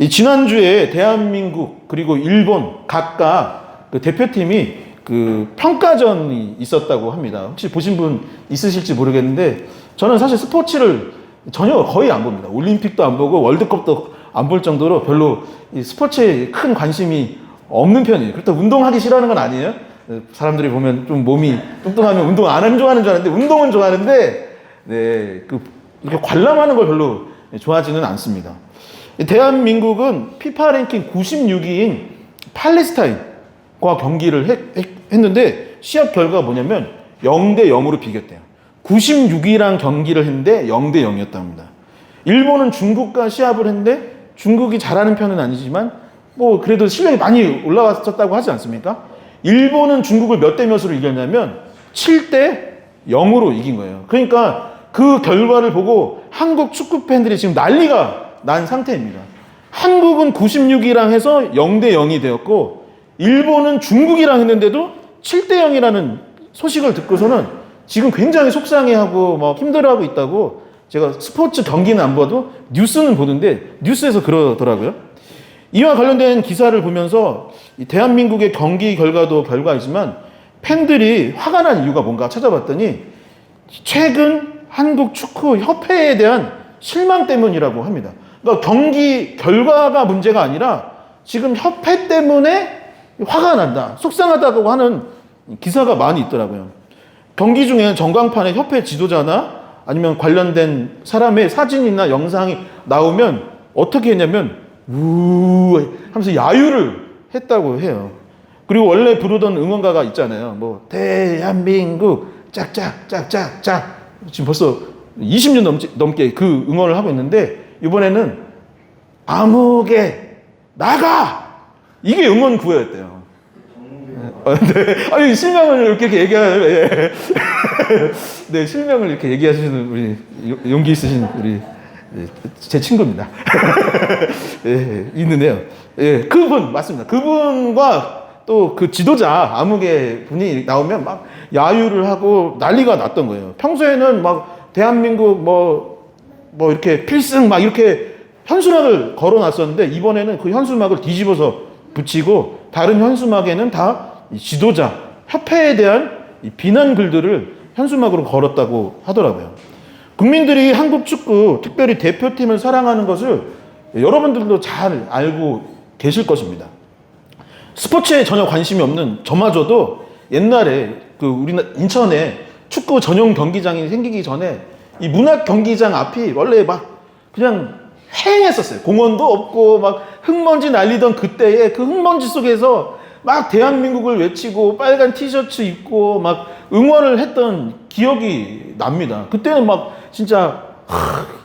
이 지난주에 대한민국 그리고 일본 각각 그 대표팀이 그 평가전이 있었다고 합니다. 혹시 보신 분 있으실지 모르겠는데 저는 사실 스포츠를 전혀 거의 안 봅니다. 올림픽도 안 보고 월드컵도 안 볼 정도로 별로 이 스포츠에 큰 관심이 없는 편이에요. 그렇다고 운동하기 싫어하는 건 아니에요. 사람들이 보면 좀 몸이 뚱뚱하면 운동 안 좋아하는 줄 알았는데 운동은 좋아하는데 네, 이렇게 관람하는 걸 별로 좋아하지는 않습니다. 대한민국은 피파 랭킹 96위인 팔레스타인과 경기를 했는데 시합 결과가 뭐냐면 0대 0으로 비겼대요. 96위랑 경기를 했는데 0대 0이었다고 합니다. 일본은 중국과 시합을 했는데 중국이 잘하는 편은 아니지만 뭐 그래도 실력이 많이 올라왔었다고 하지 않습니까? 일본은 중국을 몇 대 몇으로 이겼냐면 7대 0으로 이긴 거예요. 그러니까 그 결과를 보고 한국 축구 팬들이 지금 난리가 난 상태입니다. 한국은 96이랑 해서 0대 0이 되었고 일본은 중국이랑 했는데도 7대 0이라는 소식을 듣고서는 지금 굉장히 속상해하고 막 힘들어하고 있다고 제가 스포츠 경기는 안 봐도 뉴스는 보는데 뉴스에서 그러더라고요. 이와 관련된 기사를 보면서 대한민국의 경기 결과도 결과이지만 팬들이 화가 난 이유가 뭔가 찾아봤더니 최근 한국 축구 협회에 대한 실망 때문이라고 합니다. 그러니까 경기 결과가 문제가 아니라 지금 협회 때문에 화가 난다, 속상하다고 하는 기사가 많이 있더라고요. 경기 중에 전광판에 협회 지도자나 아니면 관련된 사람의 사진이나 영상이 나오면 어떻게 했냐면 우 하면서 야유를 했다고 해요. 그리고 원래 부르던 응원가가 있잖아요. 뭐 대한민국 짝짝짝짝짝 지금 벌써 20년 넘게 그 응원을 하고 있는데 이번에는 암흑에 나가 이게 응원 구호였대요. 네. 아니 실명을 이렇게 얘기하는 예. 네 실명을 이렇게 얘기하시는 우리 용기 있으신 우리 제 친구입니다. 예, 있는데요. 예, 그분 맞습니다. 그분과 또 그 지도자 암흑의 분이 나오면 막 야유를 하고 난리가 났던 거예요. 평소에는 막 대한민국 뭐 이렇게 필승 막 이렇게 현수막을 걸어놨었는데 이번에는 그 현수막을 뒤집어서 붙이고 다른 현수막에는 다 지도자 협회에 대한 비난 글들을 현수막으로 걸었다고 하더라고요. 국민들이 한국 축구 특별히 대표팀을 사랑하는 것을 여러분들도 잘 알고 계실 것입니다. 스포츠에 전혀 관심이 없는 저마저도 옛날에 그 우리나라 인천에 축구 전용 경기장이 생기기 전에 이 문학 경기장 앞이 원래 막 그냥 휑했었어요. 공원도 없고 막 흙먼지 날리던 그때에 그 흙먼지 속에서 막 대한민국을 외치고 빨간 티셔츠 입고 막 응원을 했던 기억이 납니다. 그때는 막 진짜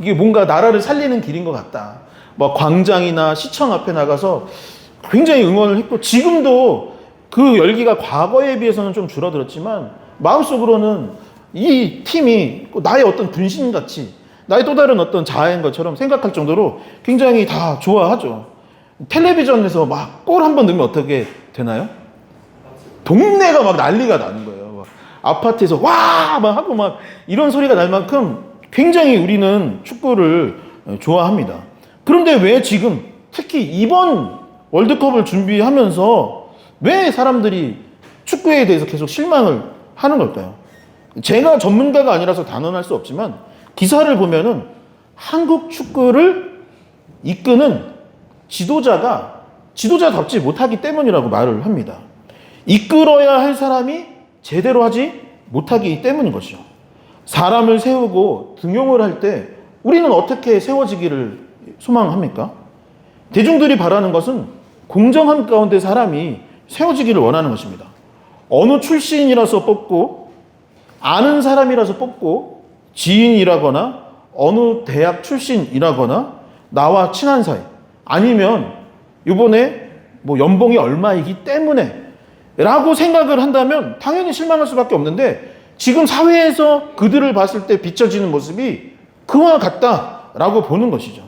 이게 뭔가 나라를 살리는 길인 것 같다. 막 광장이나 시청 앞에 나가서 굉장히 응원을 했고 지금도 그 열기가 과거에 비해서는 좀 줄어들었지만 마음속으로는 이 팀이 나의 어떤 분신같이 나의 또 다른 어떤 자아인 것처럼 생각할 정도로 굉장히 다 좋아하죠. 텔레비전에서 막 골 한 번 넣으면 어떻게 되나요? 동네가 막 난리가 나는 거예요. 막 아파트에서 와! 막 하고 막 이런 소리가 날 만큼 굉장히 우리는 축구를 좋아합니다. 그런데 왜 지금 특히 이번 월드컵을 준비하면서 왜 사람들이 축구에 대해서 계속 실망을 하는 걸까요? 제가 전문가가 아니라서 단언할 수 없지만 기사를 보면은 한국 축구를 이끄는 지도자가 지도자답지 못하기 때문이라고 말을 합니다. 이끌어야 할 사람이 제대로 하지 못하기 때문인 것이죠. 사람을 세우고 등용을 할 때 우리는 어떻게 세워지기를 소망합니까? 대중들이 바라는 것은 공정함 가운데 사람이 세워지기를 원하는 것입니다. 어느 출신이라서 뽑고 아는 사람이라서 뽑고 지인이라거나 어느 대학 출신이라거나 나와 친한 사이 아니면 이번에 뭐 연봉이 얼마이기 때문에 라고 생각을 한다면 당연히 실망할 수밖에 없는데 지금 사회에서 그들을 봤을 때 비춰지는 모습이 그와 같다라고 보는 것이죠.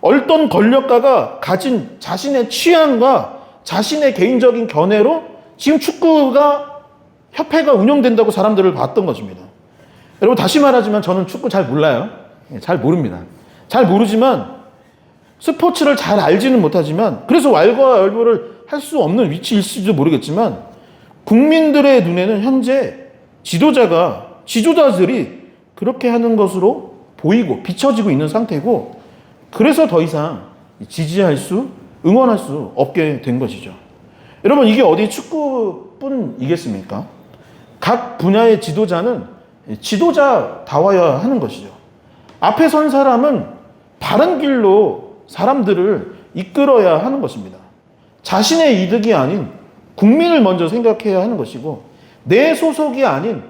어떤 권력가가 가진 자신의 취향과 자신의 개인적인 견해로 지금 축구가 협회가 운영된다고 사람들을 봤던 것입니다. 여러분 다시 말하지만 저는 축구 잘 몰라요. 잘 모릅니다. 잘 모르지만 스포츠를 잘 알지는 못하지만 그래서 왈가왈부를 할 수 없는 위치일지도 모르겠지만 국민들의 눈에는 현재 지도자들이 그렇게 하는 것으로 보이고 비춰지고 있는 상태고 그래서 더 이상 지지할 수, 응원할 수 없게 된 것이죠. 여러분 이게 어디 축구뿐이겠습니까? 각 분야의 지도자는 지도자다워야 하는 것이죠. 앞에 선 사람은 바른 길로 사람들을 이끌어야 하는 것입니다. 자신의 이득이 아닌 국민을 먼저 생각해야 하는 것이고 내 소속이 아닌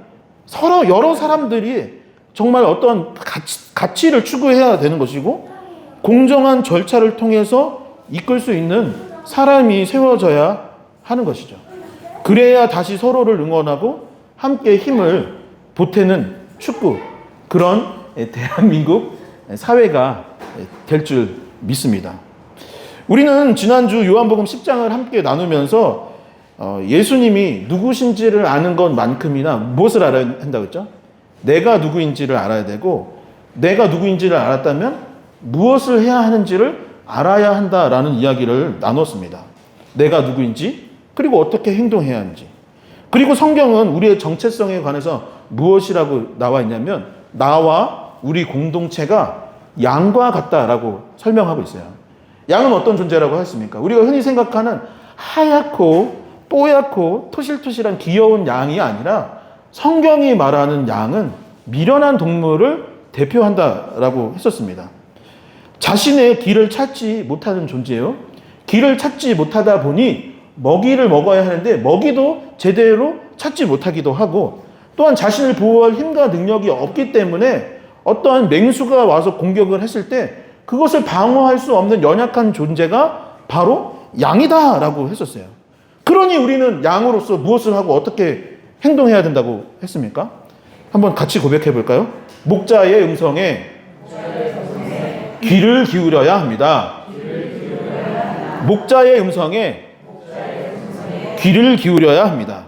서로 여러 사람들이 정말 어떠한 가치를 추구해야 되는 것이고 공정한 절차를 통해서 이끌 수 있는 사람이 세워져야 하는 것이죠. 그래야 다시 서로를 응원하고 함께 힘을 보태는 축구, 그런 대한민국 사회가 될 줄 믿습니다. 우리는 지난주 요한복음 10장을 함께 나누면서 예수님이 누구신지를 아는 것만큼이나 무엇을 알아야 한다고 했죠? 내가 누구인지를 알아야 되고 내가 누구인지를 알았다면 무엇을 해야 하는지를 알아야 한다라는 이야기를 나눴습니다. 내가 누구인지 그리고 어떻게 행동해야 하는지. 그리고 성경은 우리의 정체성에 관해서 무엇이라고 나와 있냐면 나와 우리 공동체가 양과 같다라고 설명하고 있어요. 양은 어떤 존재라고 했습니까? 우리가 흔히 생각하는 하얗고 뽀얗고 토실토실한 귀여운 양이 아니라 성경이 말하는 양은 미련한 동물을 대표한다라고 했었습니다. 자신의 길을 찾지 못하는 존재예요. 길을 찾지 못하다 보니 먹이를 먹어야 하는데 먹이도 제대로 찾지 못하기도 하고 또한 자신을 보호할 힘과 능력이 없기 때문에 어떠한 맹수가 와서 공격을 했을 때 그것을 방어할 수 없는 연약한 존재가 바로 양이다라고 했었어요. 그러니 우리는 양으로서 무엇을 하고 어떻게 행동해야 된다고 했습니까? 한번 같이 고백해 볼까요? 목자의 음성에 귀를 기울여야 합니다. 목자의 음성에 귀를 기울여야 합니다.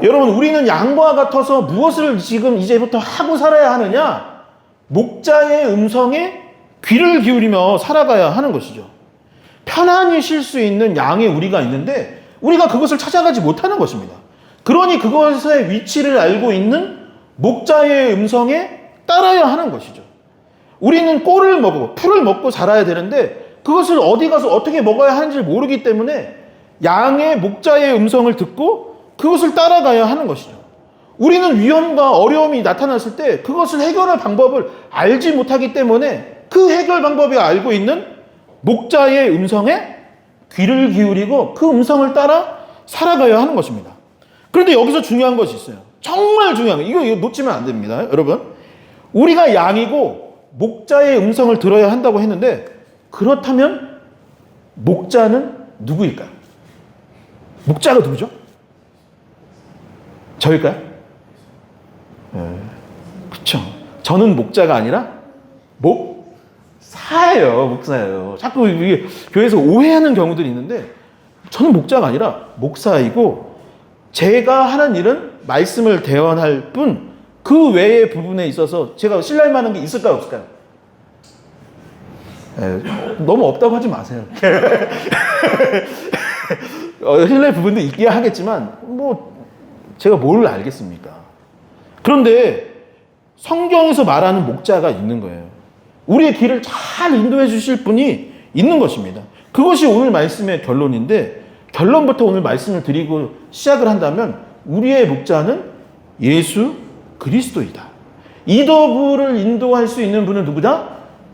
여러분, 우리는 양과 같아서 무엇을 지금 이제부터 하고 살아야 하느냐? 목자의 음성에 귀를 기울이며 살아가야 하는 것이죠. 편안히 쉴 수 있는 양의 우리가 있는데 우리가 그것을 찾아가지 못하는 것입니다. 그러니 그것의 위치를 알고 있는 목자의 음성에 따라야 하는 것이죠. 우리는 꼴을 먹고 풀을 먹고 자라야 되는데 그것을 어디 가서 어떻게 먹어야 하는지 모르기 때문에 양의 목자의 음성을 듣고 그것을 따라가야 하는 것이죠. 우리는 위험과 어려움이 나타났을 때 그것을 해결할 방법을 알지 못하기 때문에 그 해결 방법이 알고 있는 목자의 음성에 귀를 기울이고 그 음성을 따라 살아가야 하는 것입니다. 그런데 여기서 중요한 것이 있어요. 정말 중요한 거. 이거 놓치면 안 됩니다. 여러분. 우리가 양이고 목자의 음성을 들어야 한다고 했는데 그렇다면 목자는 누구일까요? 목자가 누구죠? 저일까요? 그렇죠. 저는 목자가 아니라 목사예요. 목사예요. 자꾸 이게 교회에서 오해하는 경우들이 있는데 저는 목자가 아니라 목사이고 제가 하는 일은 말씀을 대언할 뿐 그 외의 부분에 있어서 제가 신뢰할 만한 게 있을까요? 없을까요? 너무 없다고 하지 마세요. 신뢰 부분도 있긴 하겠지만 제가 뭘 알겠습니까? 그런데 성경에서 말하는 목자가 있는 거예요. 우리의 길을 잘 인도해 주실 분이 있는 것입니다. 그것이 오늘 말씀의 결론인데 결론부터 오늘 말씀을 드리고 시작을 한다면 우리의 목자는 예수 그리스도이다. 이더구를 인도할 수 있는 분은 누구다?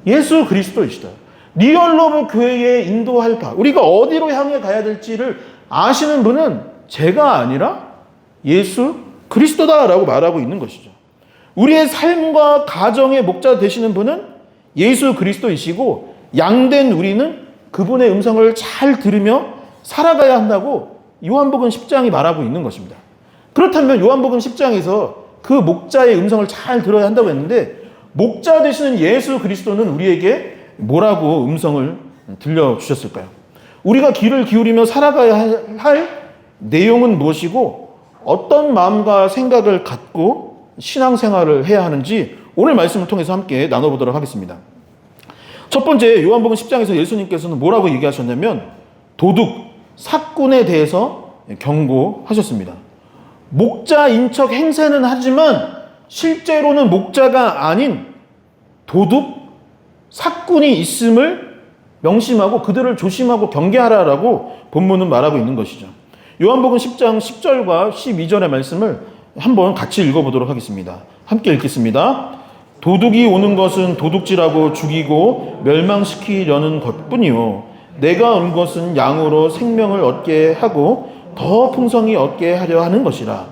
예수 그리스도이시다. 리얼러브 교회에 인도할 바, 우리가 어디로 향해 가야 될지를 아시는 분은 제가 아니라 예수 그리스도다라고 말하고 있는 것이죠. 우리의 삶과 가정의 목자 되시는 분은 예수 그리스도이시고 양된 우리는 그분의 음성을 잘 들으며 살아가야 한다고 요한복음 10장이 말하고 있는 것입니다. 그렇다면 요한복음 10장에서 그 목자의 음성을 잘 들어야 한다고 했는데 목자 되시는 예수 그리스도는 우리에게 뭐라고 음성을 들려주셨을까요? 우리가 귀를 기울이며 살아가야 할 내용은 무엇이고 어떤 마음과 생각을 갖고 신앙생활을 해야 하는지 오늘 말씀을 통해서 함께 나눠보도록 하겠습니다. 첫 번째 요한복음 10장에서 예수님께서는 뭐라고 얘기하셨냐면 도둑, 사꾼에 대해서 경고하셨습니다. 목자인 척 행세는 하지만 실제로는 목자가 아닌 도둑, 사꾼이 있음을 명심하고 그들을 조심하고 경계하라라고 본문은 말하고 있는 것이죠. 요한복음 10장 10절과 12절의 말씀을 한번 같이 읽어보도록 하겠습니다. 함께 읽겠습니다. 도둑이 오는 것은 도둑질하고 죽이고 멸망시키려는 것뿐이요 내가 온 것은 양으로 생명을 얻게 하고 더 풍성히 얻게 하려 하는 것이라.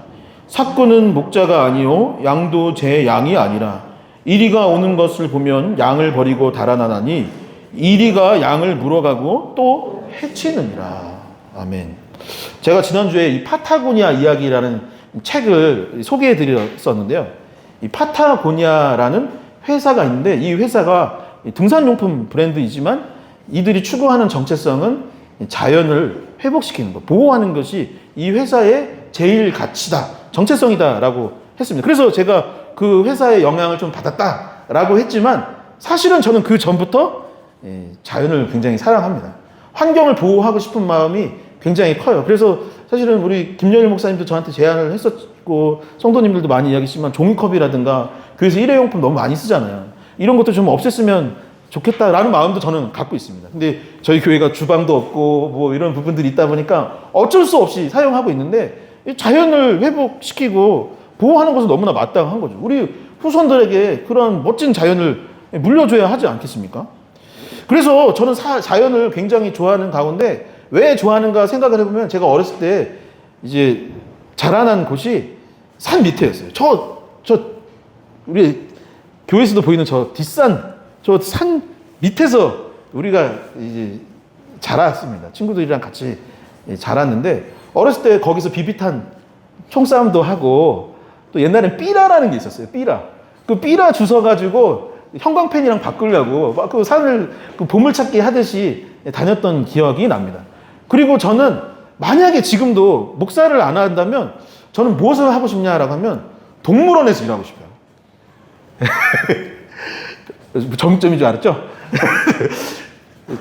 사꾼은 목자가 아니요 양도 제 양이 아니라 이리가 오는 것을 보면 양을 버리고 달아나나니 이리가 양을 물어가고 또 해치느니라. 아멘. 제가 지난주에 이 파타고니아 이야기라는 책을 소개해 드렸었는데요. 이 파타고니아라는 회사가 있는데 이 회사가 등산용품 브랜드이지만 이들이 추구하는 정체성은 자연을 회복시키는 것, 보호하는 것이 이 회사의 제일 가치다, 정체성이다라고 했습니다. 그래서 제가 그 회사의 영향을 좀 받았다라고 했지만 사실은 저는 그 전부터 자연을 굉장히 사랑합니다. 환경을 보호하고 싶은 마음이 굉장히 커요. 그래서 사실은 우리 김연일 목사님도 저한테 제안을 했었고 성도님들도 많이 이야기했지만 종이컵이라든가 교회에서 일회용품 너무 많이 쓰잖아요. 이런 것도 좀 없앴으면 좋겠다라는 마음도 저는 갖고 있습니다. 근데 저희 교회가 주방도 없고 뭐 이런 부분들이 있다 보니까 어쩔 수 없이 사용하고 있는데 자연을 회복시키고 보호하는 것은 너무나 마땅한 거죠. 우리 후손들에게 그런 멋진 자연을 물려줘야 하지 않겠습니까? 그래서 저는 자연을 굉장히 좋아하는 가운데 왜 좋아하는가 생각을 해보면 제가 어렸을 때 이제 자라난 곳이 산 밑에였어요. 우리 교회에서도 보이는 저 뒷산, 저 산 밑에서 우리가 이제 자랐습니다. 친구들이랑 같이 자랐는데 어렸을 때 거기서 비비탄 총싸움도 하고 또 옛날엔 삐라라는 게 있었어요. 삐라. 그 삐라 주워가지고 형광펜이랑 바꾸려고 막 그 산을 그 보물찾기 하듯이 다녔던 기억이 납니다. 그리고 저는 만약에 지금도 목사를 안 한다면 저는 무엇을 하고 싶냐라고 하면 동물원에서 일하고 싶어요. 정점인 줄 알았죠?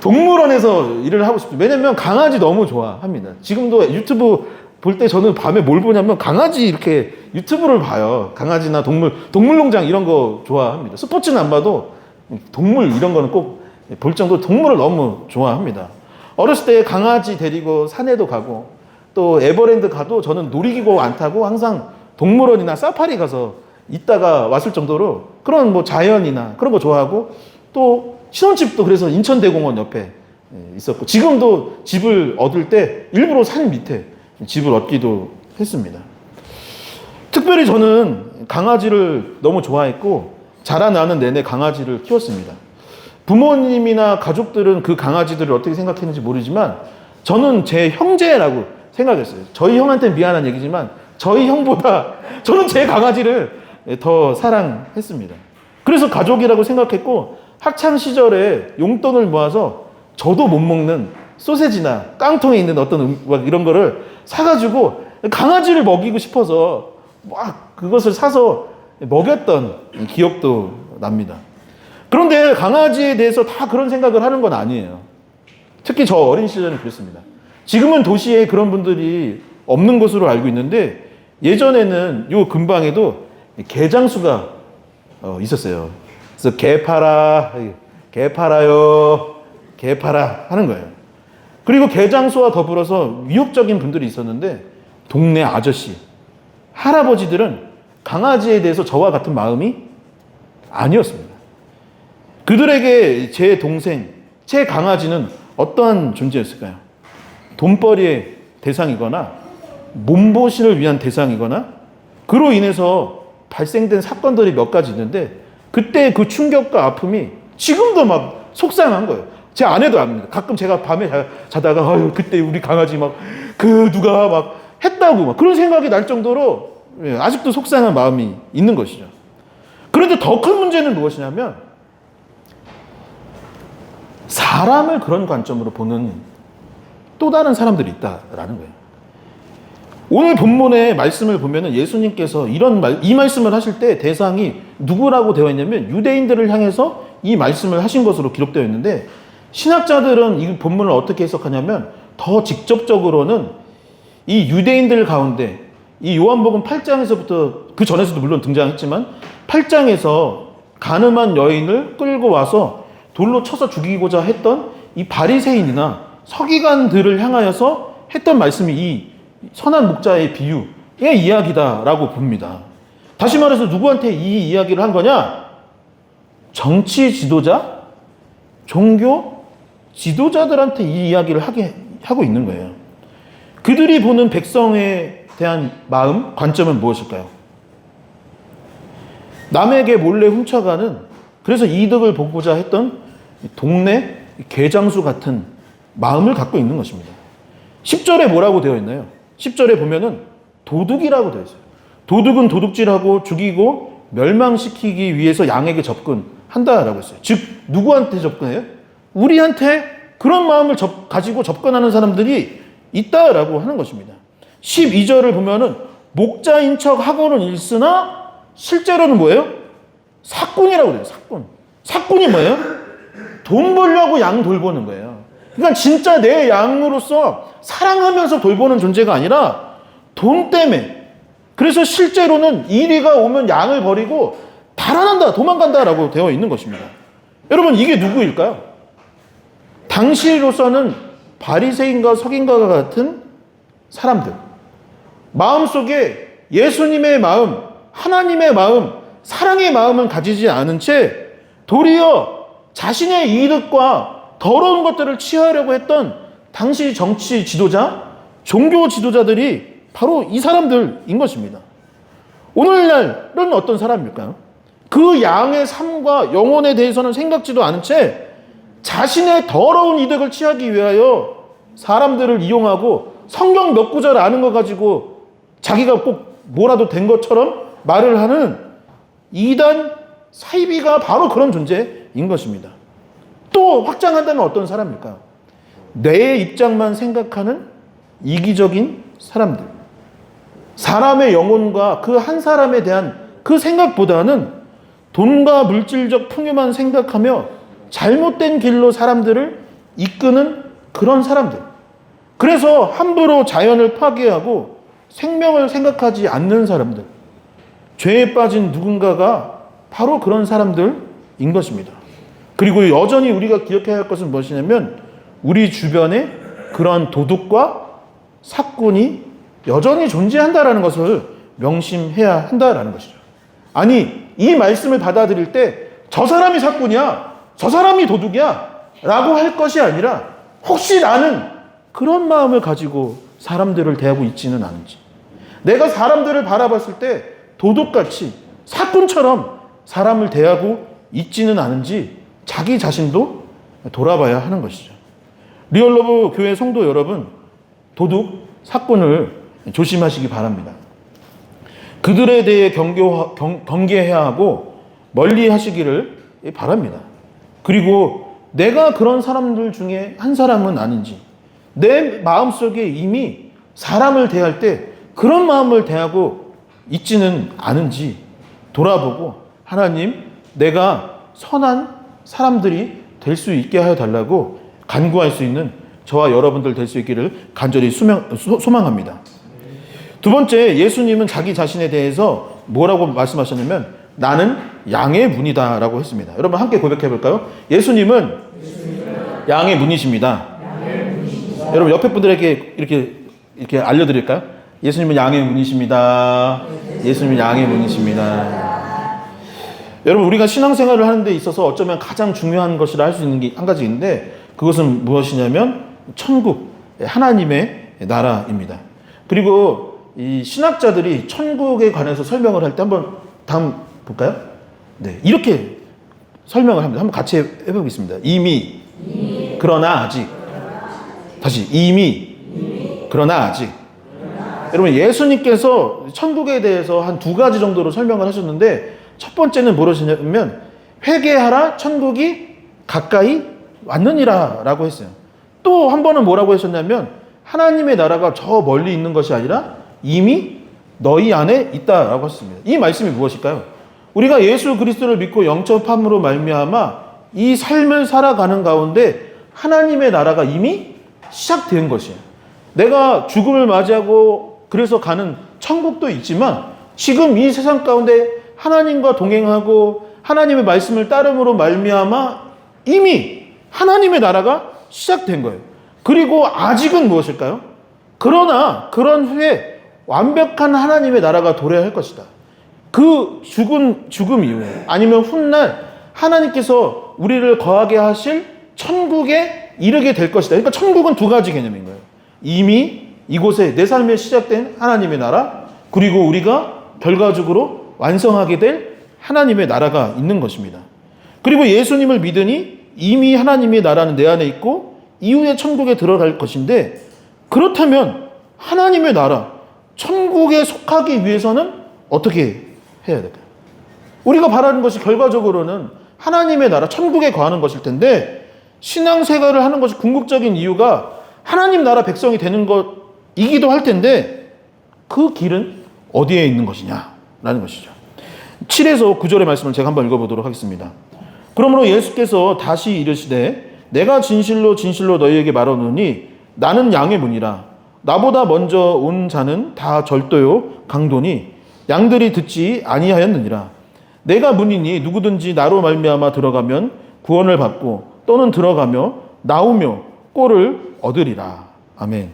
동물원에서 일을 하고 싶어요. 왜냐면 강아지 너무 좋아합니다. 지금도 유튜브 볼 때 저는 밤에 뭘 보냐면 강아지 이렇게 유튜브를 봐요. 강아지나 동물농장 이런 거 좋아합니다. 스포츠는 안 봐도 동물 이런 거는 꼭 볼 정도로 동물을 너무 좋아합니다. 어렸을 때 강아지 데리고 산에도 가고 또 에버랜드 가도 저는 놀이기구 안 타고 항상 동물원이나 사파리 가서 있다가 왔을 정도로 그런 뭐 자연이나 그런 거 좋아하고 또 신혼집도 그래서 인천대공원 옆에 있었고 지금도 집을 얻을 때 일부러 산 밑에 집을 얻기도 했습니다. 특별히 저는 강아지를 너무 좋아했고 자라나는 내내 강아지를 키웠습니다. 부모님이나 가족들은 그 강아지들을 어떻게 생각했는지 모르지만 저는 제 형제라고 생각했어요. 저희 형한테 미안한 얘기지만 저희 형보다 저는 제 강아지를 더 사랑했습니다. 그래서 가족이라고 생각했고 학창 시절에 용돈을 모아서 저도 못 먹는 소세지나 깡통에 있는 어떤 이런 거를 사가지고 강아지를 먹이고 싶어서 막 그것을 사서 먹였던 기억도 납니다. 그런데 강아지에 대해서 다 그런 생각을 하는 건 아니에요. 특히 저 어린 시절은 그랬습니다. 지금은 도시에 그런 분들이 없는 것으로 알고 있는데 예전에는 요 근방에도 개장수가 있었어요. 그래서 개 팔아, 개 팔아요, 개 팔아 하는 거예요. 그리고 개장수와 더불어서 위협적인 분들이 있었는데 동네 아저씨, 할아버지들은 강아지에 대해서 저와 같은 마음이 아니었습니다. 그들에게 제 동생, 제 강아지는 어떠한 존재였을까요? 돈벌이의 대상이거나 몸보신을 위한 대상이거나 그로 인해서 발생된 사건들이 몇 가지 있는데 그때 그 충격과 아픔이 지금도 막 속상한 거예요. 제 아내도 압니다. 가끔 제가 밤에 자다가 아유 그때 우리 강아지 막 그 누가 막 했다고 막 그런 생각이 날 정도로 아직도 속상한 마음이 있는 것이죠. 그런데 더 큰 문제는 무엇이냐면 사람을 그런 관점으로 보는 또 다른 사람들이 있다라는 거예요. 오늘 본문의 말씀을 보면 예수님께서 이 말씀을 하실 때 대상이 누구라고 되어 있냐면 유대인들을 향해서 이 말씀을 하신 것으로 기록되어 있는데, 신학자들은 이 본문을 어떻게 해석하냐면 더 직접적으로는 이 유대인들 가운데 이 요한복음 8장에서부터, 그 전에서도 물론 등장했지만 8장에서 가늠한 여인을 끌고 와서 돌로 쳐서 죽이고자 했던 이 바리새인이나 서기관들을 향하여서 했던 말씀이 이 선한 목자의 비유의 이야기다라고 봅니다. 다시 말해서 누구한테 이 이야기를 한 거냐? 정치 지도자, 종교 지도자들한테 이 이야기를 하고 있는 거예요. 그들이 보는 백성에 대한 마음, 관점은 무엇일까요? 남에게 몰래 훔쳐가는, 그래서 이득을 보고자 했던 동네 개장수 같은 마음을 갖고 있는 것입니다. 10절에 뭐라고 되어 있나요? 10절에 보면은 도둑이라고 되어 있어요. 도둑은 도둑질하고 죽이고 멸망시키기 위해서 양에게 접근한다라고 했어요. 즉 누구한테 접근해요? 우리한테 그런 마음을 가지고 접근하는 사람들이 있다라고 하는 것입니다. 12절을 보면은 목자인 척 하고는 있으나 실제로는 뭐예요? 사꾼이라고 그래요. 사꾼. 사꾼이 뭐예요? 돈 벌려고 양 돌보는 거예요. 그러니까 진짜 내 양으로서 사랑하면서 돌보는 존재가 아니라 돈 때문에. 그래서 실제로는 이리가 오면 양을 버리고 달아난다, 도망간다라고 되어 있는 것입니다. 여러분, 이게 누구일까요? 당시로서는 바리새인과 서기관과 같은 사람들. 마음속에 예수님의 마음, 하나님의 마음, 사랑의 마음은 가지지 않은 채 도리어 자신의 이득과 더러운 것들을 취하려고 했던 당시 정치 지도자, 종교 지도자들이 바로 이 사람들인 것입니다. 오늘날은 어떤 사람일까요? 그 양의 삶과 영혼에 대해서는 생각지도 않은 채 자신의 더러운 이득을 취하기 위하여 사람들을 이용하고 성경 몇 구절 아는 거 가지고 자기가 꼭 뭐라도 된 것처럼 말을 하는 이단 사이비가 바로 그런 존재인 것입니다. 또 확장한다면 어떤 사람일까요? 내 입장만 생각하는 이기적인 사람들. 사람의 영혼과 그 한 사람에 대한 그 생각보다는 돈과 물질적 풍요만 생각하며 잘못된 길로 사람들을 이끄는 그런 사람들. 그래서 함부로 자연을 파괴하고 생명을 생각하지 않는 사람들. 죄에 빠진 누군가가 바로 그런 사람들인 것입니다. 그리고 여전히 우리가 기억해야 할 것은 무엇이냐면 우리 주변에 그런 도둑과 사꾼이 여전히 존재한다라는 것을 명심해야 한다라는 것이죠. 아니, 이 말씀을 받아들일 때 저 사람이 사꾼이야, 저 사람이 도둑이야 라고 할 것이 아니라 혹시 나는 그런 마음을 가지고 사람들을 대하고 있지는 않은지, 내가 사람들을 바라봤을 때 도둑같이 사꾼처럼 사람을 대하고 있지는 않은지 자기 자신도 돌아봐야 하는 것이죠. 리얼러브 교회 성도 여러분, 도둑, 사꾼을 조심하시기 바랍니다. 그들에 대해 경계해야 하고 멀리 하시기를 바랍니다. 그리고 내가 그런 사람들 중에 한 사람은 아닌지, 내 마음속에 이미 사람을 대할 때 그런 마음을 대하고 있지는 않은지 돌아보고 하나님, 내가 선한 사람들이 될 수 있게 하여 달라고 간구할 수 있는 저와 여러분들 될 수 있기를 간절히 소망합니다. 두 번째, 예수님은 자기 자신에 대해서 뭐라고 말씀하셨냐면 나는 양의 문이다 라고 했습니다. 여러분 함께 고백해 볼까요? 예수님은 양의 문이십니다. 여러분 옆에 분들에게 이렇게 알려드릴까요? 예수님은 양의 문이십니다. 예수님은 양의 문이십니다. 여러분, 우리가 신앙생활을 하는 데 있어서 어쩌면 가장 중요한 것이라 할 수 있는 게 한 가지 있는데, 그것은 무엇이냐면 천국, 하나님의 나라입니다. 그리고 이 신학자들이 천국에 관해서 설명을 할 때 한번 다음 볼까요? 네, 이렇게 설명을 합니다. 한번 같이 해보겠습니다. 이미, 그러나 아직. 다시, 이미, 그러나 아직. 여러분, 예수님께서 천국에 대해서 한 두 가지 정도로 설명을 하셨는데, 첫 번째는 무엇이냐면 회개하라, 천국이 가까이 왔느니라 라고 했어요. 또 한 번은 뭐라고 하셨냐면 하나님의 나라가 저 멀리 있는 것이 아니라 이미 너희 안에 있다라고 하셨습니다. 이 말씀이 무엇일까요? 우리가 예수 그리스도를 믿고 영접함으로 말미암아 이 삶을 살아가는 가운데 하나님의 나라가 이미 시작된 것이에요. 내가 죽음을 맞이하고 그래서 가는 천국도 있지만 지금 이 세상 가운데 하나님과 동행하고 하나님의 말씀을 따름으로 말미암아 이미 하나님의 나라가 시작된 거예요. 그리고 아직은 무엇일까요? 그러나 그런 후에 완벽한 하나님의 나라가 도래할 것이다. 그 죽음 이후에 아니면 훗날 하나님께서 우리를 거하게 하실 천국에 이르게 될 것이다. 그러니까 천국은 두 가지 개념인 거예요. 이미 이곳에 내 삶에 시작된 하나님의 나라, 그리고 우리가 결과적으로 완성하게 될 하나님의 나라가 있는 것입니다. 그리고 예수님을 믿으니 이미 하나님의 나라는 내 안에 있고 이후에 천국에 들어갈 것인데, 그렇다면 하나님의 나라, 천국에 속하기 위해서는 어떻게 해야 될까요? 우리가 바라는 것이 결과적으로는 하나님의 나라, 천국에 거하는 것일 텐데, 신앙생활을 하는 것이 궁극적인 이유가 하나님 나라 백성이 되는 것이기도 할 텐데, 그 길은 어디에 있는 것이냐라는 것이죠. 7에서 9절의 말씀을 제가 한번 읽어보도록 하겠습니다. 그러므로 예수께서 다시 이르시되 내가 진실로 진실로 너희에게 말하노니 나는 양의 문이라. 나보다 먼저 온 자는 다 절도요 강도니 양들이 듣지 아니하였느니라. 내가 문이니 누구든지 나로 말미암아 들어가면 구원을 받고 또는 들어가며 나오며 꼴을 얻으리라. 아멘.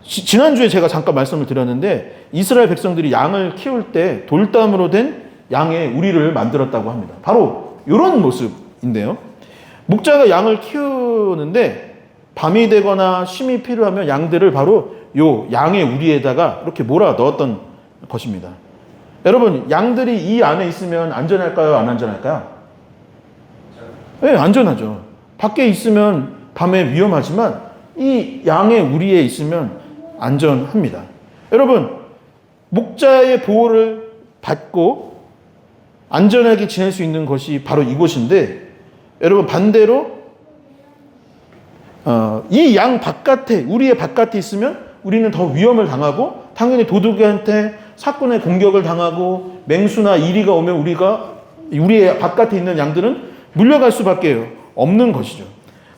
지난주에 제가 잠깐 말씀을 드렸는데 이스라엘 백성들이 양을 키울 때 돌담으로 된 양의 우리를 만들었다고 합니다. 바로 이런 모습인데요. 목자가 양을 키우는데 밤이 되거나 쉼이 필요하면 양들을 바로 요 양의 우리에다가 이렇게 몰아 넣었던 것입니다. 여러분, 양들이 이 안에 있으면 안전할까요? 안 안전할까요? 네, 안전하죠. 밖에 있으면 밤에 위험하지만 이 양의 우리에 있으면 안전합니다. 여러분, 목자의 보호를 받고 안전하게 지낼 수 있는 것이 바로 이곳인데, 여러분 반대로 이 양 바깥에, 우리의 바깥에 있으면 우리는 더 위험을 당하고 당연히 도둑한테 사건의 공격을 당하고 맹수나 이리가 오면 우리의 바깥에 있는 양들은 물려갈 수밖에 없는 것이죠.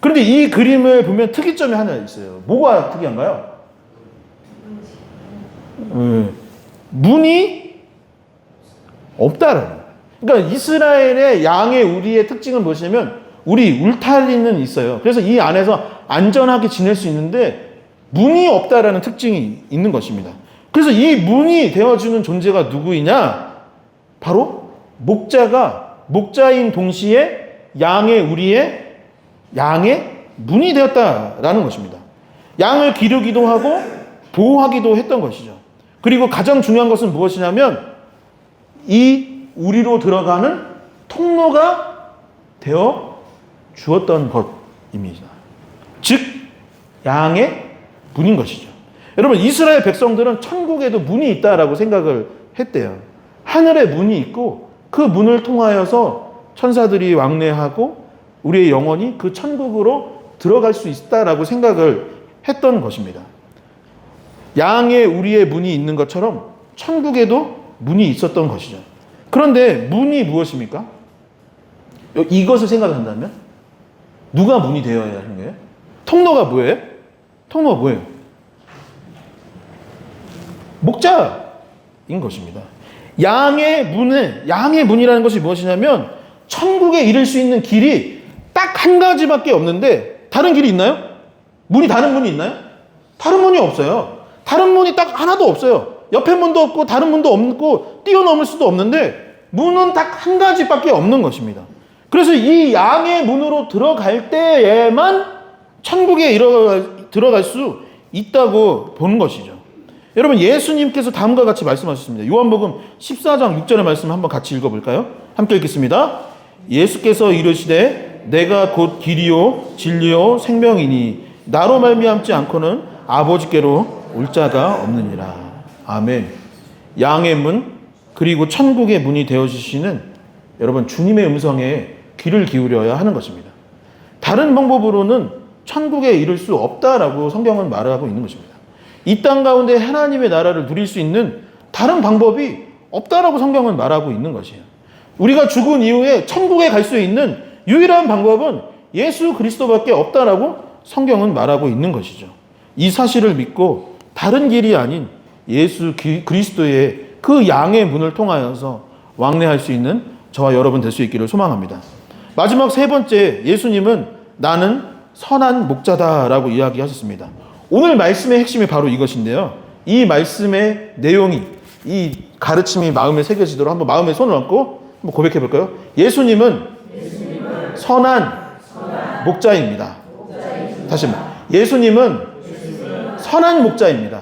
그런데 이 그림을 보면 특이점이 하나 있어요. 뭐가 특이한가요? 문이 없다라는 거예요. 그러니까 이스라엘의 양의 우리의 특징은 무엇이냐면 우리 울타리는 있어요. 그래서 이 안에서 안전하게 지낼 수 있는데 문이 없다라는 특징이 있는 것입니다. 그래서 이 문이 되어주는 존재가 누구이냐? 바로 목자인 동시에 우리의 양의 문이 되었다라는 것입니다. 양을 기르기도 하고 보호하기도 했던 것이죠. 그리고 가장 중요한 것은 무엇이냐면 이 우리로 들어가는 통로가 되어 주었던 것입니다. 즉 양의 문인 것이죠. 여러분, 이스라엘 백성들은 천국에도 문이 있다라고 생각을 했대요. 하늘에 문이 있고 그 문을 통하여서 천사들이 왕래하고 우리의 영혼이 그 천국으로 들어갈 수 있다라고 생각을 했던 것입니다. 양의 우리의 문이 있는 것처럼 천국에도 문이 있었던 것이죠. 그런데 문이 무엇입니까? 이것을 생각한다면 누가 문이 되어야 하는 거예요? 통로가 뭐예요? 통로가 뭐예요? 목자인 것입니다. 양의 문이라는 것이 무엇이냐면 천국에 이를 수 있는 길이 딱 한 가지밖에 없는데, 다른 길이 있나요? 다른 문이 있나요? 다른 문이 없어요. 다른 문이 딱 하나도 없어요. 옆에 문도 없고 다른 문도 없고 뛰어넘을 수도 없는데 문은 딱 한 가지밖에 없는 것입니다. 그래서 이 양의 문으로 들어갈 때에만 천국에 들어갈 수 있다고 보는 것이죠. 여러분, 예수님께서 다음과 같이 말씀하셨습니다. 요한복음 14장 6절의 말씀 한번 같이 읽어볼까요? 함께 읽겠습니다. 예수께서 이르시되 내가 곧 길이요 진리요 생명이니 나로 말미암지 않고는 아버지께로 올 자가 없느니라. 아멘. 양의 문, 그리고 천국의 문이 되어주시는 여러분 주님의 음성에 귀를 기울여야 하는 것입니다. 다른 방법으로는 천국에 이를 수 없다라고 성경은 말하고 있는 것입니다. 이 땅 가운데 하나님의 나라를 누릴 수 있는 다른 방법이 없다라고 성경은 말하고 있는 것이에요. 우리가 죽은 이후에 천국에 갈 수 있는 유일한 방법은 예수 그리스도밖에 없다라고 성경은 말하고 있는 것이죠. 이 사실을 믿고 다른 길이 아닌 예수 그리스도의 그 양의 문을 통하여서 왕래할 수 있는 저와 여러분 될 수 있기를 소망합니다. 마지막 세 번째, 예수님은 나는 선한 목자다라고 이야기하셨습니다. 오늘 말씀의 핵심이 바로 이것인데요. 이 말씀의 내용이, 이 가르침이 마음에 새겨지도록 한번 마음에 손을 얹고 한번 고백해 볼까요? 예수님은 선한 목자입니다. 다시 한번. 예수님은 선한 목자입니다.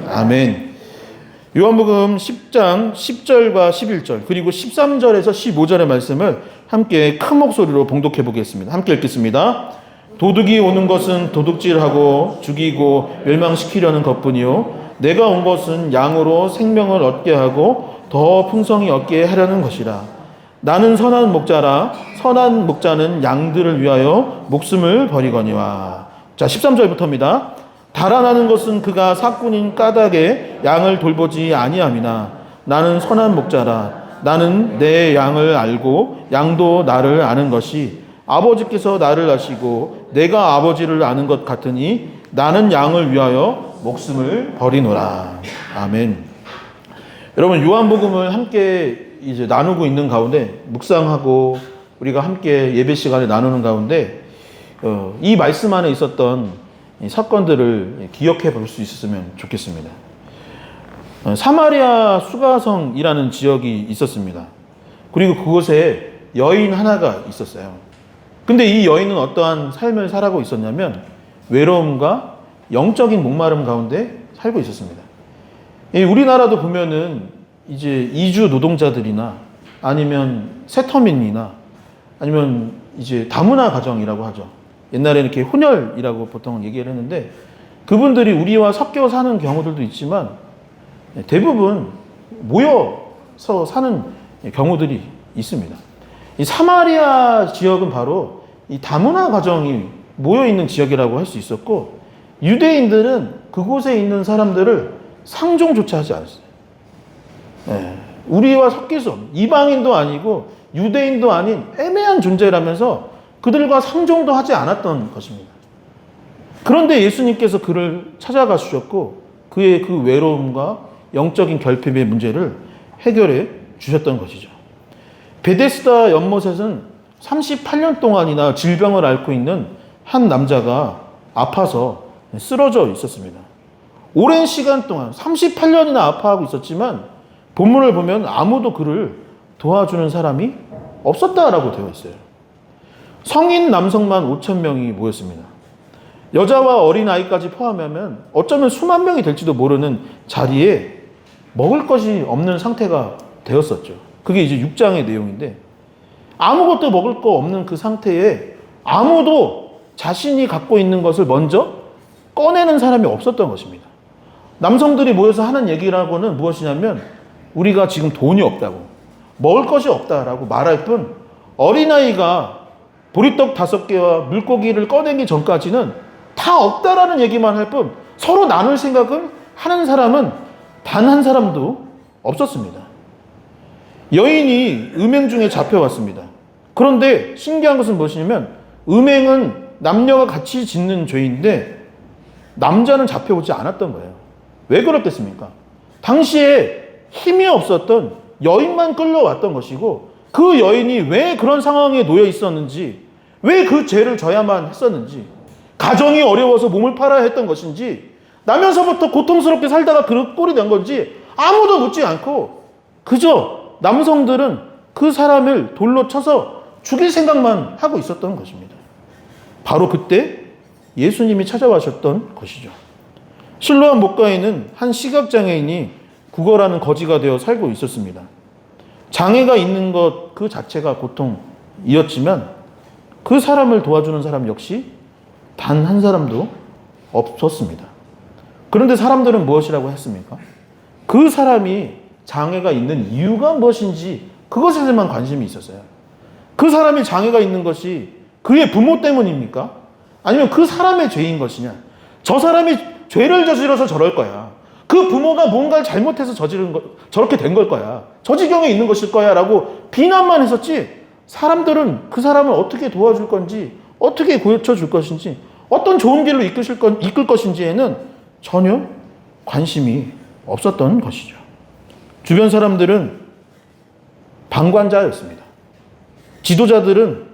아멘. 요한복음 10장 10절과 11절 그리고 13절에서 15절의 말씀을 함께 큰 목소리로 봉독해 보겠습니다. 함께 읽겠습니다. 도둑이 오는 것은 도둑질하고 죽이고 멸망시키려는 것뿐이요 내가 온 것은 양으로 생명을 얻게 하고 더 풍성히 얻게 하려는 것이라. 나는 선한 목자라. 선한 목자는 양들을 위하여 목숨을 버리거니와. 자, 13절부터입니다. 달아나는 것은 그가 사꾼인 까닭에 양을 돌보지 아니함이나 나는 선한 목자라. 나는 내 양을 알고 양도 나를 아는 것이 아버지께서 나를 아시고 내가 아버지를 아는 것 같으니 나는 양을 위하여 목숨을 버리노라. 아멘. 여러분, 요한복음을 함께 이제 나누고 있는 가운데 묵상하고 우리가 함께 예배 시간을 나누는 가운데 이 말씀 안에 있었던 사건들을 기억해 볼 수 있었으면 좋겠습니다. 사마리아 수가성이라는 지역이 있었습니다. 그리고 그곳에 여인 하나가 있었어요. 근데 이 여인은 어떠한 삶을 살아가고 있었냐면 외로움과 영적인 목마름 가운데 살고 있었습니다. 우리나라도 보면은 이제 이주 노동자들이나 아니면 세터민이나 아니면 이제 다문화 가정이라고 하죠. 옛날에는 이렇게 혼혈이라고 보통 얘기를 했는데 그분들이 우리와 섞여 사는 경우들도 있지만 대부분 모여서 사는 경우들이 있습니다. 이 사마리아 지역은 바로 이 다문화 가정이 모여 있는 지역이라고 할 수 있었고 유대인들은 그곳에 있는 사람들을 상종조차 하지 않았어요. 우리와 섞일 수 없는 이방인도 아니고 유대인도 아닌 애매한 존재라면서 그들과 상종도 하지 않았던 것입니다. 그런데 예수님께서 그를 찾아가셨고 그의 그 외로움과 영적인 결핍의 문제를 해결해 주셨던 것이죠. 베데스다 연못에서는 38년 동안이나 질병을 앓고 있는 한 남자가 아파서 쓰러져 있었습니다. 오랜 시간 동안 38년이나 아파하고 있었지만 본문을 보면 아무도 그를 도와주는 사람이 없었다라고 되어 있어요. 성인 남성만 5,000명이 모였습니다. 여자와 어린아이까지 포함하면 어쩌면 수만 명이 될지도 모르는 자리에 먹을 것이 없는 상태가 되었었죠. 그게 이제 6장의 내용인데 아무것도 먹을 거 없는 그 상태에 아무도 자신이 갖고 있는 것을 먼저 꺼내는 사람이 없었던 것입니다. 남성들이 모여서 하는 얘기라고는 무엇이냐면 우리가 지금 돈이 없다고 먹을 것이 없다라고 말할 뿐 어린아이가 보리떡 5개와 물고기를 꺼내기 전까지는 다 없다라는 얘기만 할 뿐 서로 나눌 생각을 하는 사람은 단 한 사람도 없었습니다. 여인이 음행 중에 잡혀왔습니다. 그런데 신기한 것은 무엇이냐면 음행은 남녀가 같이 짓는 죄인데 남자는 잡혀오지 않았던 거예요. 왜 그렇겠습니까? 당시에 힘이 없었던 여인만 끌려왔던 것이고 그 여인이 왜 그런 상황에 놓여 있었는지 왜 그 죄를 져야만 했었는지 가정이 어려워서 몸을 팔아야 했던 것인지 나면서부터 고통스럽게 살다가 그 꼴이 된 건지 아무도 묻지 않고 그저 남성들은 그 사람을 돌로 쳐서 죽일 생각만 하고 있었던 것입니다. 바로 그때 예수님이 찾아와셨던 것이죠. 실로암 목가에는 한 시각장애인이 구걸하는 거지가 되어 살고 있었습니다. 장애가 있는 것 그 자체가 고통이었지만 그 사람을 도와주는 사람 역시 단 한 사람도 없었습니다. 그런데 사람들은 무엇이라고 했습니까? 그 사람이 장애가 있는 이유가 무엇인지 그것에만 관심이 있었어요. 그 사람이 장애가 있는 것이 그의 부모 때문입니까? 아니면 그 사람의 죄인 것이냐? 저 사람이 죄를 저질러서 저럴 거야. 그 부모가 뭔가를 잘못해서 저렇게 된 걸 거야. 저 지경에 있는 것일 거야. 라고 비난만 했었지 사람들은 그 사람을 어떻게 도와줄 건지, 어떻게 고쳐줄 것인지, 어떤 좋은 길로 이끌 것인지에는 전혀 관심이 없었던 것이죠. 주변 사람들은 방관자였습니다. 지도자들은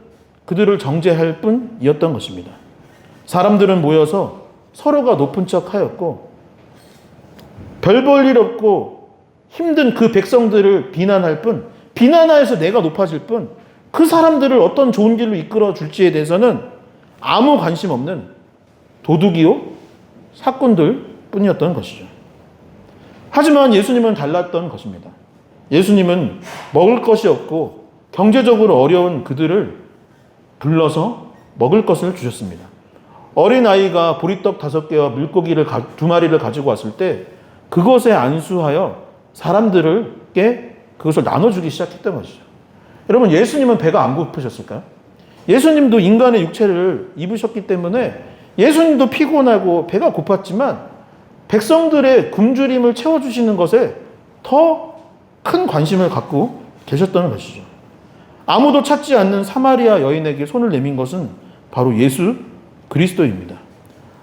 그들을 정죄할 뿐이었던 것입니다. 사람들은 모여서 서로가 높은 척 하였고, 별 볼 일 없고 힘든 그 백성들을 비난할 뿐, 비난하여서 내가 높아질 뿐, 그 사람들을 어떤 좋은 길로 이끌어 줄지에 대해서는 아무 관심 없는 도둑이요 사꾼들 뿐이었던 것이죠. 하지만 예수님은 달랐던 것입니다. 예수님은 먹을 것이 없고 경제적으로 어려운 그들을 불러서 먹을 것을 주셨습니다. 어린아이가 보리떡 5개와 물고기를 2마리를 가지고 왔을 때 그것에 안수하여 사람들에게 그것을 나눠주기 시작했던 것이죠. 여러분, 예수님은 배가 안 고프셨을까요? 예수님도 인간의 육체를 입으셨기 때문에 예수님도 피곤하고 배가 고팠지만 백성들의 굶주림을 채워주시는 것에 더 큰 관심을 갖고 계셨던 것이죠. 아무도 찾지 않는 사마리아 여인에게 손을 내민 것은 바로 예수 그리스도입니다.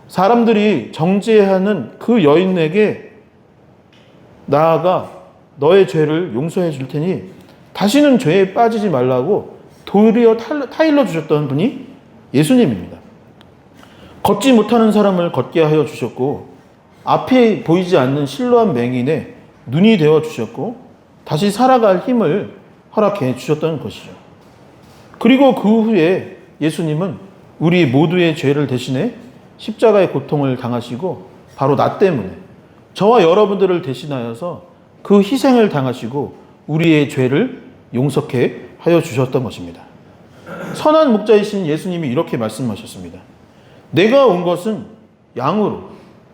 사람들이 정죄하는 그 여인에게 나아가 너의 죄를 용서해 줄 테니 다시는 죄에 빠지지 말라고 도리어 타일러 주셨던 분이 예수님입니다. 걷지 못하는 사람을 걷게 하여 주셨고, 앞이 보이지 않는 실로한 맹인의 눈이 되어 주셨고, 다시 살아갈 힘을 허락해 주셨던 것이죠. 그리고 그 후에 예수님은 우리 모두의 죄를 대신해 십자가의 고통을 당하시고, 바로 나 때문에 저와 여러분들을 대신하여서 그 희생을 당하시고 우리의 죄를 용서케 하여 주셨던 것입니다. 선한 목자이신 예수님이 이렇게 말씀하셨습니다. 내가 온 것은 양으로,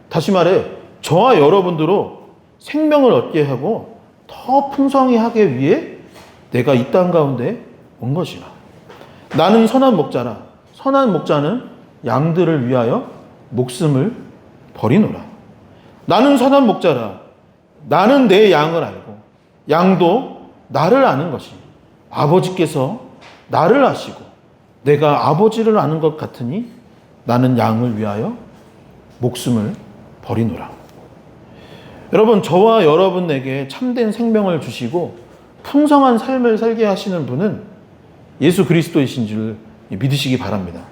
다시 말해 저와 여러분들로 생명을 얻게 하고 더 풍성히 하기 위해 내가 이 땅 가운데 온 것이라. 나는 선한 목자라. 선한 목자는 양들을 위하여 목숨을 버리노라. 나는 선한 목자라. 나는 내 양을 알고 양도 나를 아는 것이 아버지께서 나를 아시고 내가 아버지를 아는 것 같으니 나는 양을 위하여 목숨을 버리노라. 여러분, 저와 여러분에게 참된 생명을 주시고 풍성한 삶을 살게 하시는 분은 예수 그리스도이신 줄 믿으시기 바랍니다.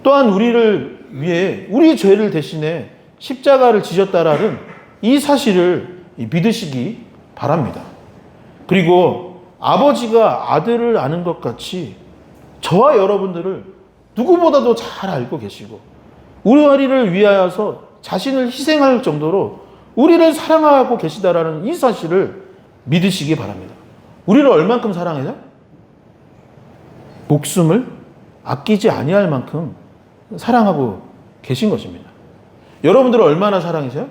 또한 우리를 위해 우리 죄를 대신해 십자가를 지셨다라는 이 사실을 믿으시기 바랍니다. 그리고 아버지가 아들을 아는 것 같이 저와 여러분들을 누구보다도 잘 알고 계시고 우리를 위하여서 자신을 희생할 정도로 우리를 사랑하고 계시다라는 이 사실을 믿으시기 바랍니다. 우리를 얼만큼 사랑해요? 목숨을 아끼지 아니할 만큼 사랑하고 계신 것입니다. 여러분들을 얼마나 사랑하세요?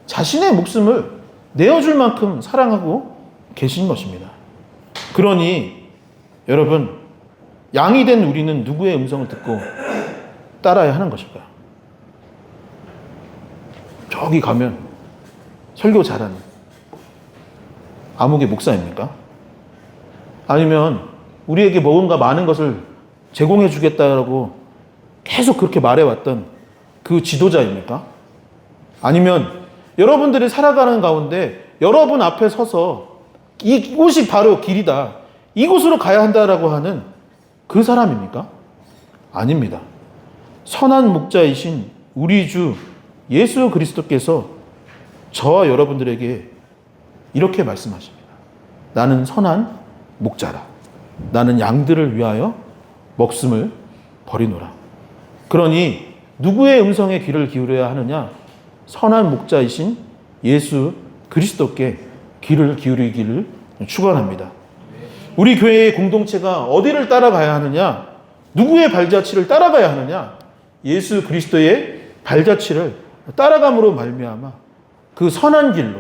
자신의 목숨을 내어줄 만큼 사랑하고 계신 것입니다. 그러니 여러분, 양이 된 우리는 누구의 음성을 듣고 따라야 하는 것일까요? 저기 가면 설교 잘하는 아무개 목사입니까? 아니면 우리에게 뭔가 많은 것을 제공해 주겠다고 계속 그렇게 말해왔던 그 지도자입니까? 아니면 여러분들이 살아가는 가운데 여러분 앞에 서서 이곳이 바로 길이다, 이곳으로 가야 한다라고 하는 그 사람입니까? 아닙니다. 선한 목자이신 우리 주 예수 그리스도께서 저와 여러분들에게 이렇게 말씀하십니다. 나는 선한 목자라. 나는 양들을 위하여 목숨을 버리노라. 그러니 누구의 음성에 귀를 기울여야 하느냐? 선한 목자이신 예수 그리스도께 귀를 기울이기를 축원합니다. 우리 교회의 공동체가 어디를 따라가야 하느냐? 누구의 발자취를 따라가야 하느냐? 예수 그리스도의 발자취를 따라감으로 말미암아 그 선한 길로,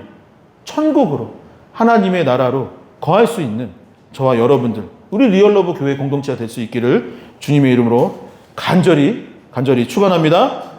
천국으로, 하나님의 나라로 거할 수 있는 저와 여러분들, 우리 리얼러브 교회 공동체가 될 수 있기를 주님의 이름으로 간절히 축원합니다.